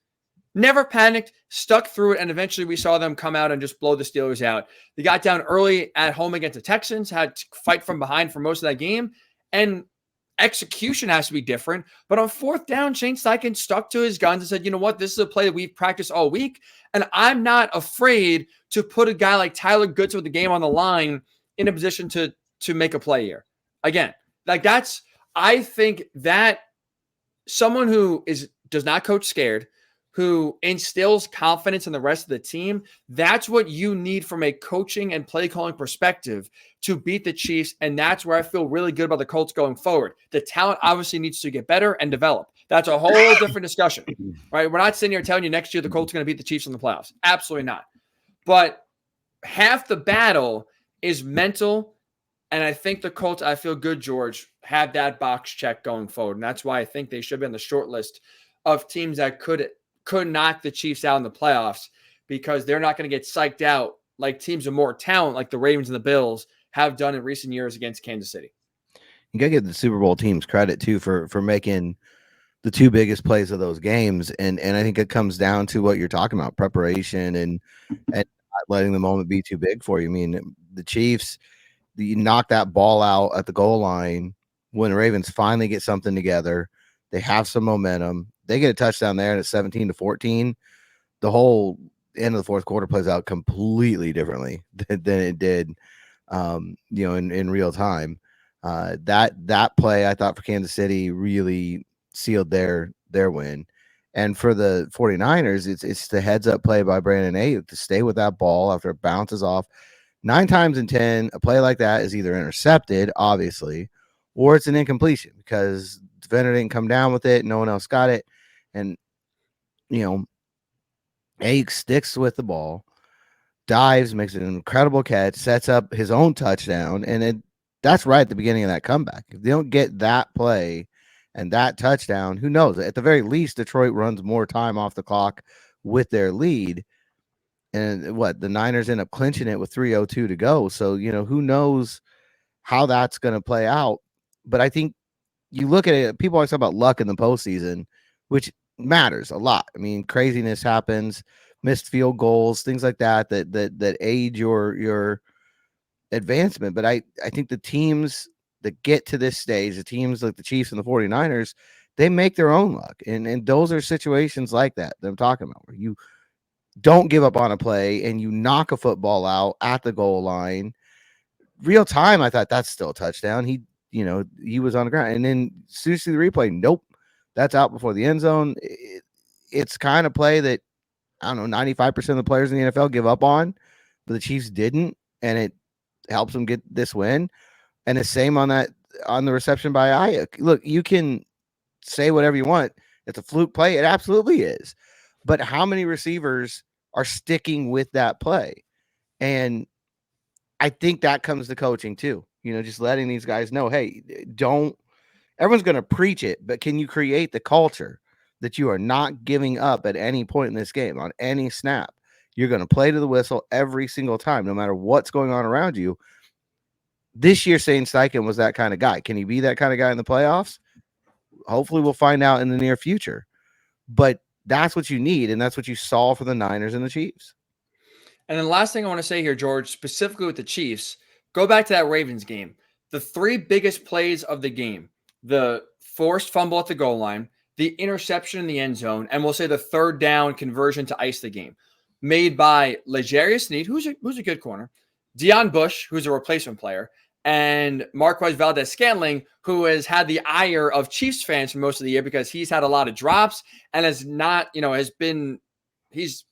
stuck through it, and eventually we saw them come out and just blow the Steelers out. They got down early at home against the Texans, had to fight from behind for most of that game, and execution has to be different. But on fourth down, Shane Steichen stuck to his guns and said, you know what, this is a play that we've practiced all week, and I'm not afraid to put a guy like Tyler Goodson with the game on the line in a position to make a play here. Again, I think that someone who does not coach scared, who instills confidence in the rest of the team, that's what you need from a coaching and play calling perspective to beat the Chiefs. And that's where I feel really good about the Colts going forward. The talent obviously needs to get better and develop. That's a whole different discussion, right? We're not sitting here telling you next year the Colts are going to beat the Chiefs in the playoffs. Absolutely not. But half the battle is mental, and I think the Colts, I feel good, George, have that box check going forward. And that's why I think they should be on the short list of teams that could knock the Chiefs out in the playoffs, because they're not going to get psyched out like teams with more talent like the Ravens and the Bills have done in recent years against Kansas City. You got to give the Super Bowl teams credit, too, for making the two biggest plays of those games. And I think it comes down to what you're talking about, preparation and not letting the moment be too big for you. I mean, the Chiefs, you knock that ball out at the goal line when the Ravens finally get something together. They have some momentum. They get a touchdown there, and it's 17-14. The whole end of the fourth quarter plays out completely differently than it did, in real time. That play, I thought, for Kansas City really sealed their win. And for the 49ers, it's the heads-up play by Brandon Ayuk to stay with that ball after it bounces off. 9 times in 10, a play like that is either intercepted, obviously, or it's an incompletion because the defender didn't come down with it. No one else got it. And, Ayuk sticks with the ball, dives, makes an incredible catch, sets up his own touchdown, and that's right at the beginning of that comeback. If they don't get that play and that touchdown, who knows? At the very least, Detroit runs more time off the clock with their lead. And the Niners end up clinching it with 3:02 to go. So, who knows how that's going to play out. But I think you look at it, people always talk about luck in the postseason, which matters a lot. I mean, craziness happens, missed field goals, things like that aid your advancement. But I think the teams that get to this stage, the teams like the Chiefs and the 49ers, they make their own luck. And those are situations like that I'm talking about, where you don't give up on a play and you knock a football out at the goal line. Real time, I thought that's still a touchdown. He was on the ground. And then as soon as you see the replay, nope, that's out before the end zone. It's kind of play that, I don't know, 95% of the players in the NFL give up on, but the Chiefs didn't, and it helps them get this win. And the same on the reception by Ayuk. Look, you can say whatever you want. It's a fluke play. It absolutely is. But how many receivers are sticking with that play? And I think that comes to coaching too. Just letting these guys know, hey, everyone's going to preach it, but can you create the culture that you are not giving up at any point in this game on any snap? You're going to play to the whistle every single time, no matter what's going on around you. This year, Shane Steichen was that kind of guy. Can he be that kind of guy in the playoffs? Hopefully we'll find out in the near future. But that's what you need, and that's what you saw for the Niners and the Chiefs. And then the last thing I want to say here, George, specifically with the Chiefs, go back to that Ravens game. The three biggest plays of the game, the forced fumble at the goal line, the interception in the end zone, and we'll say the third down conversion to ice the game, made by L'Jarius Sneed, who's a good corner, Deion Bush, who's a replacement player, and Marquez Valdez-Scantling, who has had the ire of Chiefs fans for most of the year because he's had a lot of drops and has not, he's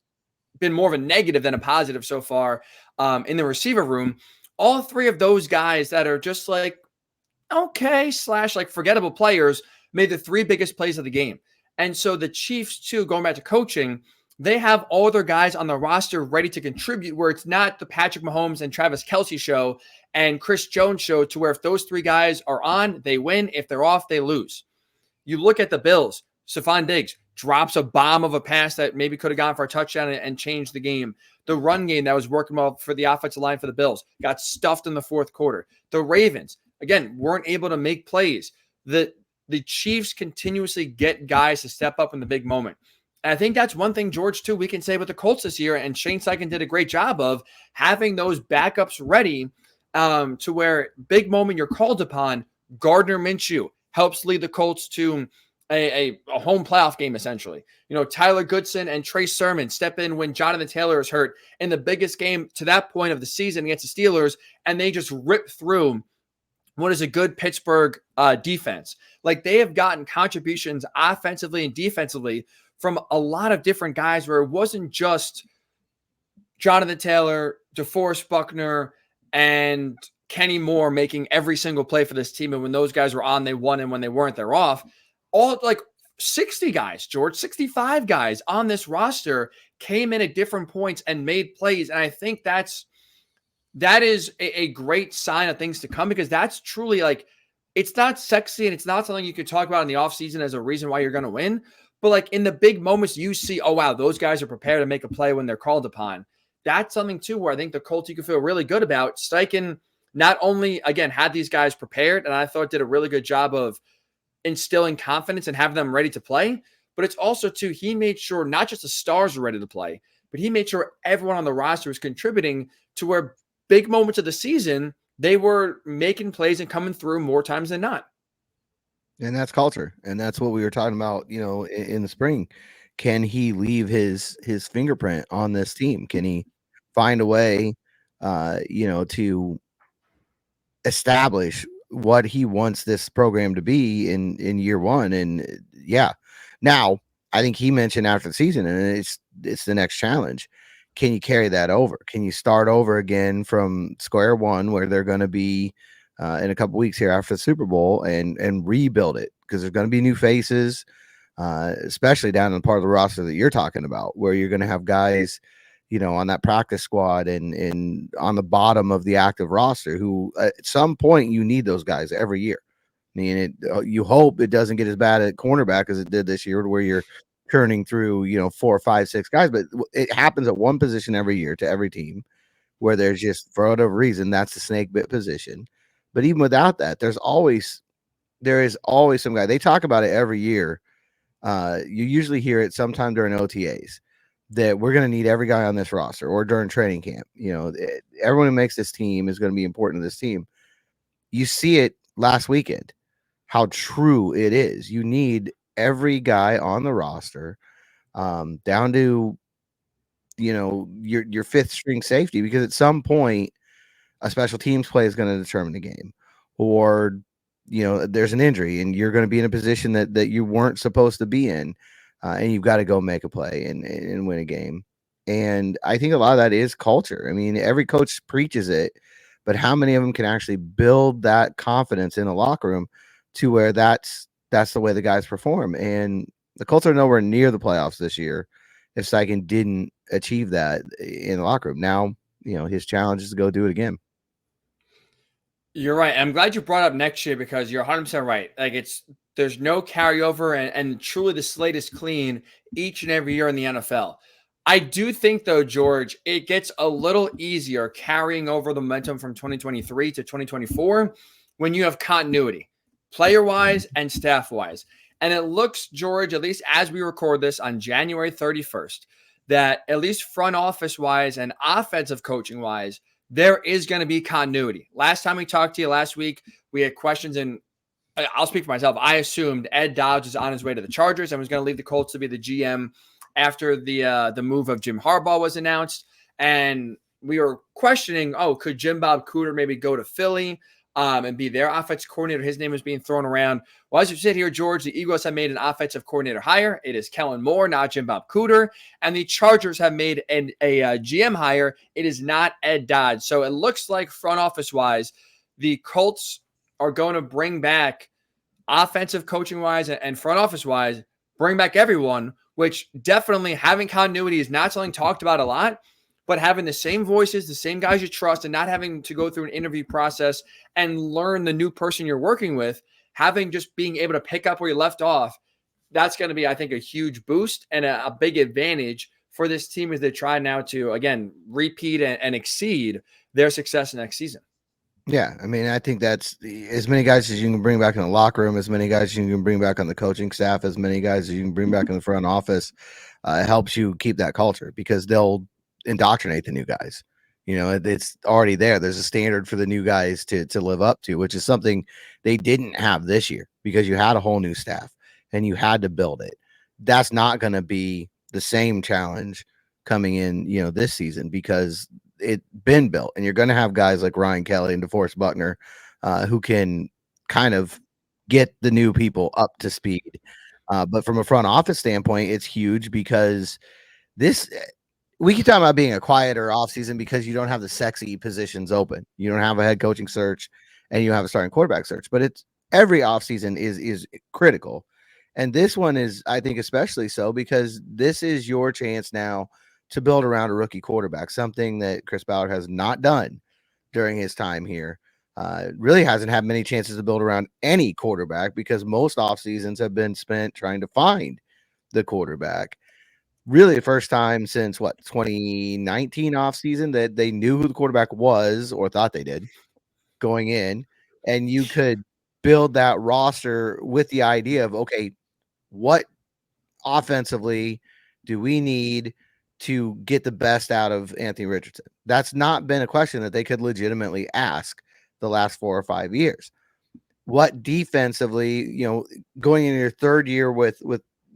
been more of a negative than a positive so far in the receiver room. All three of those guys that are just like, okay, / like forgettable players made the three biggest plays of the game. And so the Chiefs, too, going back to coaching, they have all their guys on the roster ready to contribute, where it's not the Patrick Mahomes and Travis Kelce show and Chris Jones show, to where if those three guys are on, they win. If they're off, they lose. You look at the Bills, Stephon Diggs drops a bomb of a pass that maybe could have gone for a touchdown and changed the game. The run game that was working well for the offensive line for the Bills got stuffed in the fourth quarter. The Ravens, again, weren't able to make plays. The Chiefs continuously get guys to step up in the big moment. And I think that's one thing, George, too, we can say with the Colts this year, and Shane Steichen did a great job of having those backups ready to where big moment you're called upon. Gardner Minshew helps lead the Colts to a home playoff game, essentially. Tyler Goodson and Trey Sermon step in when Jonathan Taylor is hurt in the biggest game to that point of the season against the Steelers, and they just rip through what is a good Pittsburgh defense. Like, they have gotten contributions offensively and defensively from a lot of different guys, where it wasn't just Jonathan Taylor, DeForest Buckner, and Kenny Moore making every single play for this team. And when those guys were on, they won, and when they weren't, they're off. All like 60 guys, George, 65 guys on this roster came in at different points and made plays. And I think that is a great sign of things to come, because that's truly, like, it's not sexy and it's not something you could talk about in the offseason as a reason why you're going to win. But like in the big moments, you see, oh, wow, those guys are prepared to make a play when they're called upon. That's something, too, where I think the Colts you can feel really good about. Steichen not only, again, had these guys prepared, and I thought did a really good job of instilling confidence and having them ready to play, but it's also, too, he made sure not just the stars were ready to play, but he made sure everyone on the roster was contributing to where big moments of the season, they were making plays and coming through more times than not. And that's culture. And that's what we were talking about, in the spring. Can he leave his fingerprint on this team? Can he find a way, to establish what he wants this program to be in year one? And yeah, now I think he mentioned after the season, and it's the next challenge. Can you carry that over? Can you start over again from square one, where they're going to be in a couple weeks here after the Super Bowl, and rebuild it? Because there's going to be new faces, especially down in the part of the roster that you're talking about, where you're going to have guys, on that practice squad and on the bottom of the active roster who at some point you need those guys every year. I mean, you hope it doesn't get as bad at cornerback as it did this year, where you're turning through, 4, 5, 6 guys, but it happens at one position every year to every team, where there's just, for whatever reason, that's the snake bit position. But even without that, there is always some guy. They talk about it every year. You usually hear it sometime during OTAs that we're going to need every guy on this roster, or during training camp. Everyone who makes this team is going to be important to this team. You see it last weekend, how true it is. You need every guy on the roster, down to, your fifth string safety, because at some point a special teams play is going to determine the game, or there's an injury and you're going to be in a position that you weren't supposed to be in, and you've got to go make a play and win a game. And I think a lot of that is culture. I mean, every coach preaches it, but how many of them can actually build that confidence in a locker room to where that's the way the guys perform? And the Colts are nowhere near the playoffs this year if Steichen didn't achieve that in the locker room. Now, his challenge is to go do it again. You're right. I'm glad you brought up next year, because you're 100% right. Like, there's no carryover, and truly the slate is clean each and every year in the NFL. I do think, though, George, it gets a little easier carrying over the momentum from 2023 to 2024 when you have continuity, player-wise and staff-wise. And it looks, George, at least as we record this on January 31st, that at least front office-wise and offensive coaching-wise, there is going to be continuity. Last time we talked to you last week, we had questions, and I'll speak for myself. I assumed Ed Dodds was on his way to the Chargers and was going to leave the Colts to be the GM after the move of Jim Harbaugh was announced. And we were questioning, could Jim Bob Cooter maybe go to Philly and be their offensive coordinator? His name is being thrown around. Well, as you sit here, George, the Eagles have made an offensive coordinator hire. It is Kellen Moore, not Jim Bob Cooter. And the Chargers have made a GM hire. It is not Ed Dodds. So it looks like front office-wise, the Colts are going to bring back offensive coaching-wise and front office-wise, bring back everyone, which definitely having continuity is not something talked about a lot, but having the same voices, the same guys you trust, and not having to go through an interview process and learn the new person you're working with, having just being able to pick up where you left off, that's going to be, I think, a huge boost and a big advantage for this team as they try now to, again, repeat and exceed their success next season. Yeah, I mean, I think that's as many guys as you can bring back in the locker room, as many guys as you can bring back on the coaching staff, as many guys as you can bring back in the front office. It helps you keep that culture because they'll indoctrinate the new guys. You know, it's already there. There's a standard for the new guys to live up to, which is something they didn't have this year because you had a whole new staff and you had to build it. That's not going to be the same challenge coming in, this season because it's been built, and you're going to have guys like Ryan Kelly and DeForest Buckner who can kind of get the new people up to speed. But from a front office standpoint, it's huge because we keep talking about being a quieter offseason because you don't have the sexy positions open. You don't have a head coaching search and you don't have a starting quarterback search, but it's every offseason is critical. And this one is, I think, especially so because this is your chance now to build around a rookie quarterback, something that Chris Ballard has not done during his time here. Really hasn't had many chances to build around any quarterback because most off seasons have been spent trying to find the quarterback. Really the first time since 2019 off season that they knew who the quarterback was or thought they did going in, and you could build that roster with the idea of, okay, what offensively do we need to get the best out of Anthony Richardson? That's not been a question that they could legitimately ask the last 4 or 5 years. What defensively, going into your third year with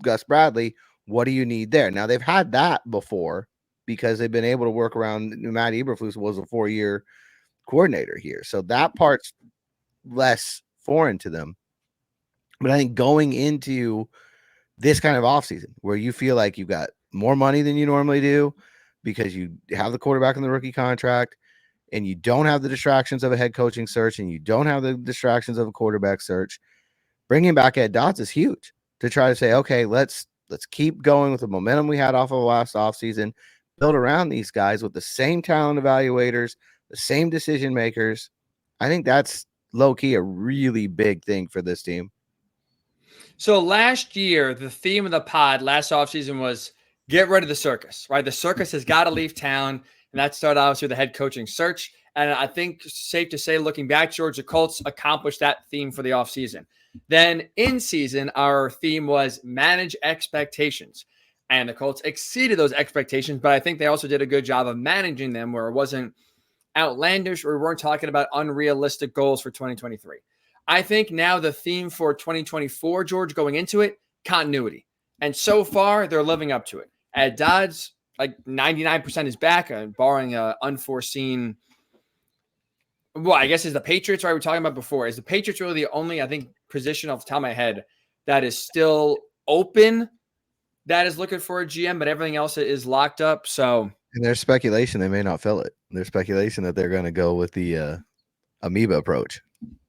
Gus Bradley, what do you need there? Now they've had that before because they've been able to work around. Matt Eberflus was a 4-year coordinator here. So that part's less foreign to them. But I think going into this kind of offseason where you feel like you've got more money than you normally do because you have the quarterback on the rookie contract and you don't have the distractions of a head coaching search and you don't have the distractions of a quarterback search, bringing back Ed Dodds is huge to try to say, okay, let's keep going with the momentum we had off of last offseason, build around these guys with the same talent evaluators, the same decision makers. I think that's low-key a really big thing for this team. So last year, the theme of the pod last offseason was get rid of the circus, right? The circus has got to leave town. And that started obviously with the head coaching search. And I think safe to say, looking back, George, the Colts accomplished that theme for the offseason. Then in season, our theme was manage expectations. And the Colts exceeded those expectations, but I think they also did a good job of managing them where it wasn't outlandish or we weren't talking about unrealistic goals for 2023. I think now the theme for 2024, George, going into it, continuity. And so far, they're living up to it. Ed Dodds, like 99% is back, barring unforeseen. Well, I guess is the Patriots, right? We were talking about before. Is the Patriots really the only, I think, position off the top of my head that is still open that is looking for a GM, but everything else is locked up? So, and there's speculation they may not fill it. There's speculation that they're going to go with the amoeba approach.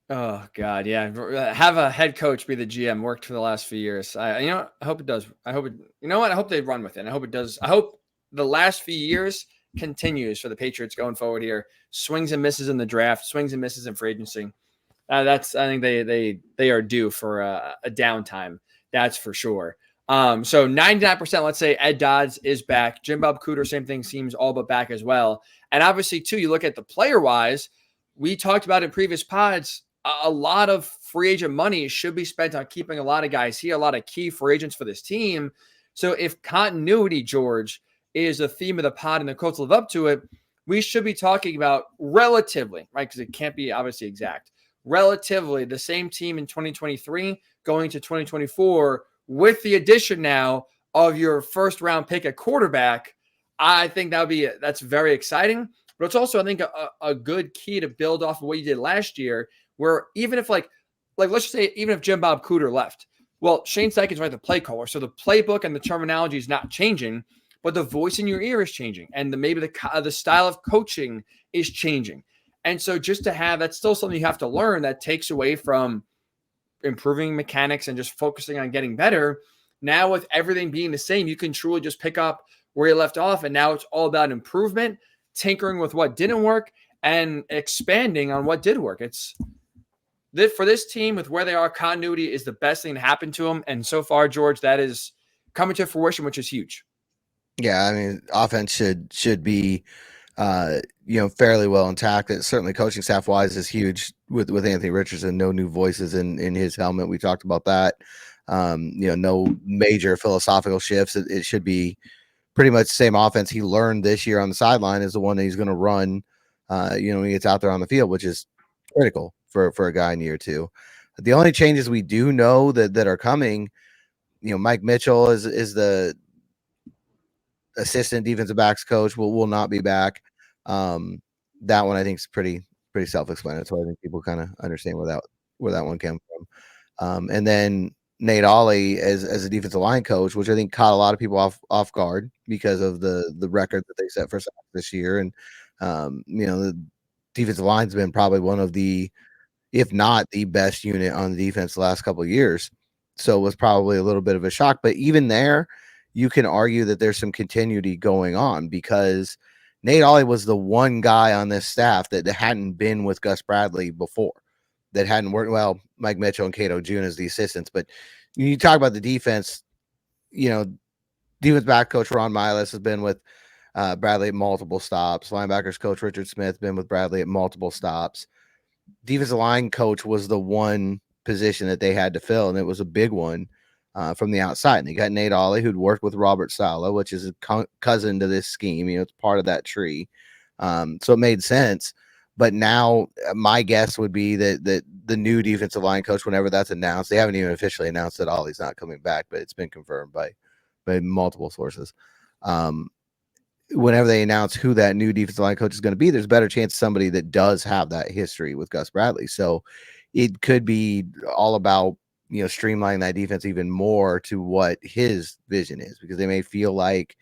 Oh God, yeah. Have a head coach be the GM. Worked for the last few years. I hope it does. I hope it. You know what? I hope they run with it. I hope it does. I hope the last few years continues for the Patriots going forward here. Swings and misses in the draft, swings and misses in free agency. I think they are due for a downtime. That's for sure. So 99%, let's say Ed Dodds is back. Jim Bob Cooter, same thing, seems all but back as well. And obviously, too, you look at the player-wise, we talked about in previous pods, a lot of free agent money should be spent on keeping a lot of guys here, a lot of key free agents for this team. So if continuity, George, is a theme of the pod and the Colts live up to it, we should be talking about relatively, right? Because it can't be obviously exact, relatively the same team in 2023 going to 2024 with the addition now of your first round pick at quarterback. I think that's very exciting. But it's also, I think, a good key to build off of what you did last year, where even if like let's just say even if Jim Bob Cooter left, well, Shane Steichen's right, the play caller. So the playbook and the terminology is not changing, but the voice in your ear is changing. And maybe the style of coaching is changing. And so just to have, that's still something you have to learn that takes away from improving mechanics and just focusing on getting better. Now with everything being the same, you can truly just pick up where you left off. And now it's all about improvement, tinkering with what didn't work, and expanding on what did work. It's for this team with where they are, continuity is the best thing to happen to them. And so far, George, that is coming to fruition, which is huge. Yeah, I mean, offense should be fairly well intact. Certainly coaching staff wise is huge with Anthony Richardson. No new voices in his helmet. We talked about that. No major philosophical shifts. It should be pretty much the same offense he learned this year on the sideline is the one that he's going to run, when he gets out there on the field, which is critical for a guy in year two. The only changes we do know that are coming, Mike Mitchell is the assistant defensive backs coach will not be back. That one I think is pretty self-explanatory. I think people kind of understand where that one came from. And then Nate Ollie as a defensive line coach, which I think caught a lot of people off guard because of the record that they set for this year. And the defensive line's been probably one of the, if not the best unit on the defense the last couple of years. So it was probably a little bit of a shock. But even there, you can argue that there's some continuity going on because Nate Ollie was the one guy on this staff that hadn't been with Gus Bradley before, that hadn't worked well. Mike Mitchell and Cato June as the assistants. But you talk about the defense, defense back coach Ron Miles has been with Bradley at multiple stops. Linebackers coach Richard Smith been with Bradley at multiple stops. Defensive line coach was the one position that they had to fill, and it was a big one from the outside. And they got Nate Ollie, who'd worked with Robert Saleh, which is a cousin to this scheme. It's part of that tree. So it made sense. But now my guess would be that the new defensive line coach, whenever that's announced, they haven't even officially announced that Ollie's not coming back, but it's been confirmed by multiple sources. Whenever they announce who that new defensive line coach is going to be, there's a better chance somebody that does have that history with Gus Bradley. So it could be all about, streamlining that defense even more to what his vision is, because they may feel like,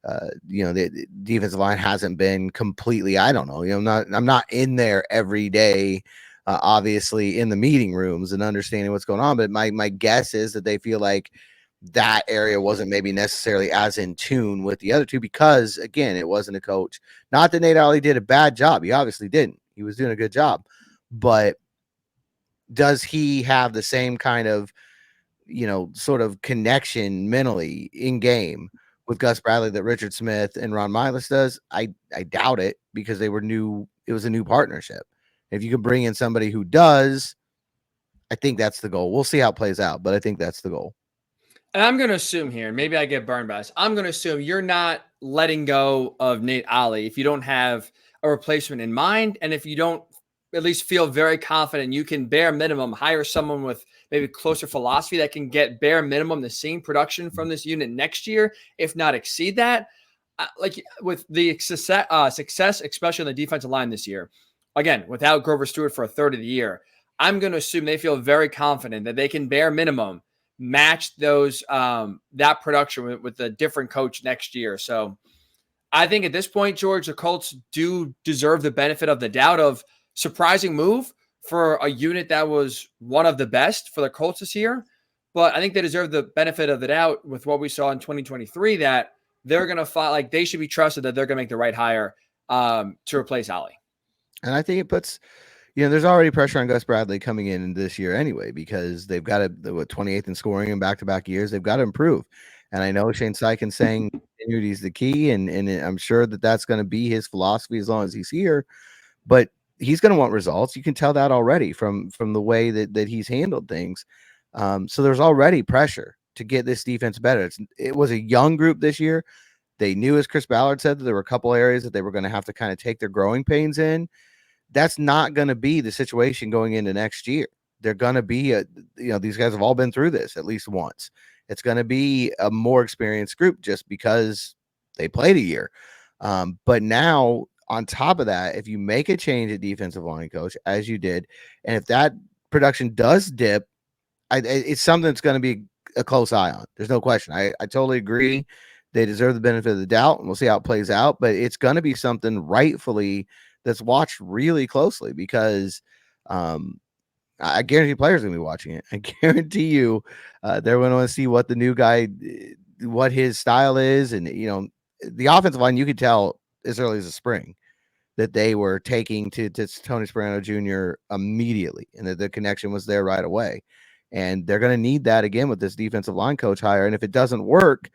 the defensive line hasn't been completely, I don't know, I'm not in there every day, obviously in the meeting rooms and understanding what's going on. But my guess is that they feel like that area wasn't maybe necessarily as in tune with the other two, because again, it wasn't a coach. Not that Nate Ollie did a bad job. He obviously didn't. He was doing a good job, but does he have the same kind of, sort of connection mentally in game with Gus Bradley that Richard Smith and Ron Miles does? I doubt it, because they were new. It was a new partnership. If you could bring in somebody who does, I think that's the goal. We'll see how it plays out, but I think that's the goal. And I'm going to assume here, maybe I get burned by this, I'm going to assume you're not letting go of Nate Ollie if you don't have a replacement in mind, and if you don't at least feel very confident you can bare minimum hire someone with maybe closer philosophy that can get bare minimum the same production from this unit next year, if not exceed that. Like with the success, especially on the defensive line this year, again, without Grover Stewart for a third of the year, I'm going to assume they feel very confident that they can bare minimum match those that production with a different coach next year. So I think at this point, George, the Colts do deserve the benefit of the doubt of surprising move for a unit that was one of the best for the Colts this year. But I think they deserve the benefit of the doubt with what we saw in 2023, that they're going to fight, like they should be trusted that they're going to make the right hire to replace Ollie. And I think it puts, there's already pressure on Gus Bradley coming in this year anyway, because they've got to 28th in scoring in back-to-back years. They've got to improve. And I know Shane Steichen saying continuity is the key, and I'm sure that that's going to be his philosophy as long as he's here. But he's going to want results. You can tell that already from the way that he's handled things. So there's already pressure to get this defense better. It was a young group this year. They knew, as Chris Ballard said, that there were a couple areas that they were going to have to kind of take their growing pains in. That's not going to be the situation going into next year. They're going to be these guys have all been through this at least once. It's going to be a more experienced group just because they played a year. But now, on top of that, if you make a change at defensive line coach, as you did, and if that production does dip, it's something that's going to be a close eye on. There's no question. I totally agree. They deserve the benefit of the doubt, and we'll see how it plays out. But it's going to be something rightfully that's watched really closely, because I guarantee players are going to be watching it. I guarantee you they're going to want to see what the new guy, what his style is. And, the offensive line, you could tell as early as the spring that they were taking to Tony Sperano Jr. immediately, and that the connection was there right away. And they're going to need that again with this defensive line coach hire. And if it doesn't work,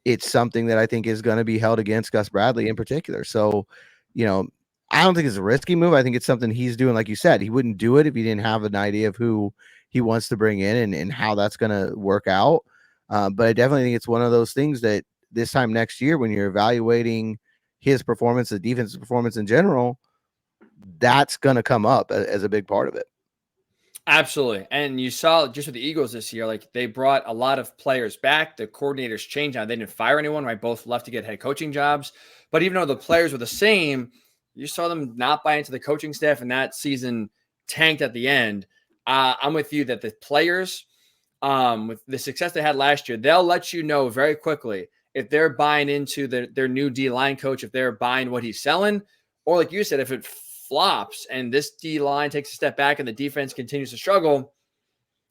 it's something that I think is going to be held against Gus Bradley in particular. So, I don't think it's a risky move. I think it's something he's doing. Like you said, he wouldn't do it if he didn't have an idea of who he wants to bring in and how that's going to work out. But I definitely think it's one of those things that this time next year, when you're evaluating his performance, the defense's performance in general, that's going to come up as a big part of it. Absolutely. And you saw just with the Eagles this year, like they brought a lot of players back. The coordinators changed. Now, they didn't fire anyone, right? Both left to get head coaching jobs. But even though the players were the same, you saw them not buy into the coaching staff, and that season tanked at the end. I'm with you that the players, with the success they had last year, they'll let you know very quickly if they're buying into their new D-line coach, if they're buying what he's selling, or like you said, if it flops and this D-line takes a step back and the defense continues to struggle,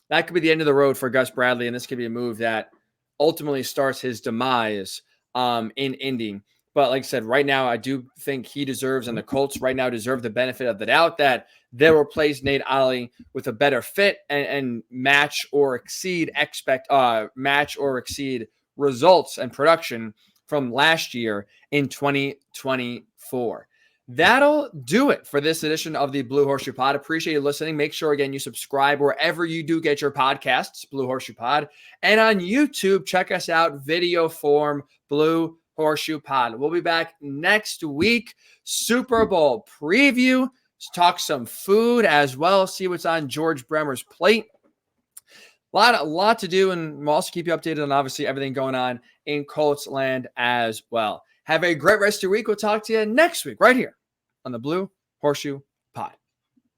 that could be the end of the road for Gus Bradley, and this could be a move that ultimately starts his demise in Indy. But like I said, right now, I do think he deserves, and the Colts right now deserve the benefit of the doubt that they'll replace Nate Ollie with a better fit and match or exceed results and production from last year in 2024. That'll do it for this edition of the Blue Horseshoe Pod. Appreciate you listening. Make sure, again, you subscribe wherever you do get your podcasts, Blue Horseshoe Pod. And on YouTube, check us out, video form, Blue Horseshoe Pod. We'll be back next week. Super Bowl preview. Let's talk some food as well. See what's on George Bremer's plate. A lot to do, and we'll also keep you updated on obviously everything going on in Colts land as well. Have a great rest of your week. We'll talk to you next week right here on the Blue Horseshoe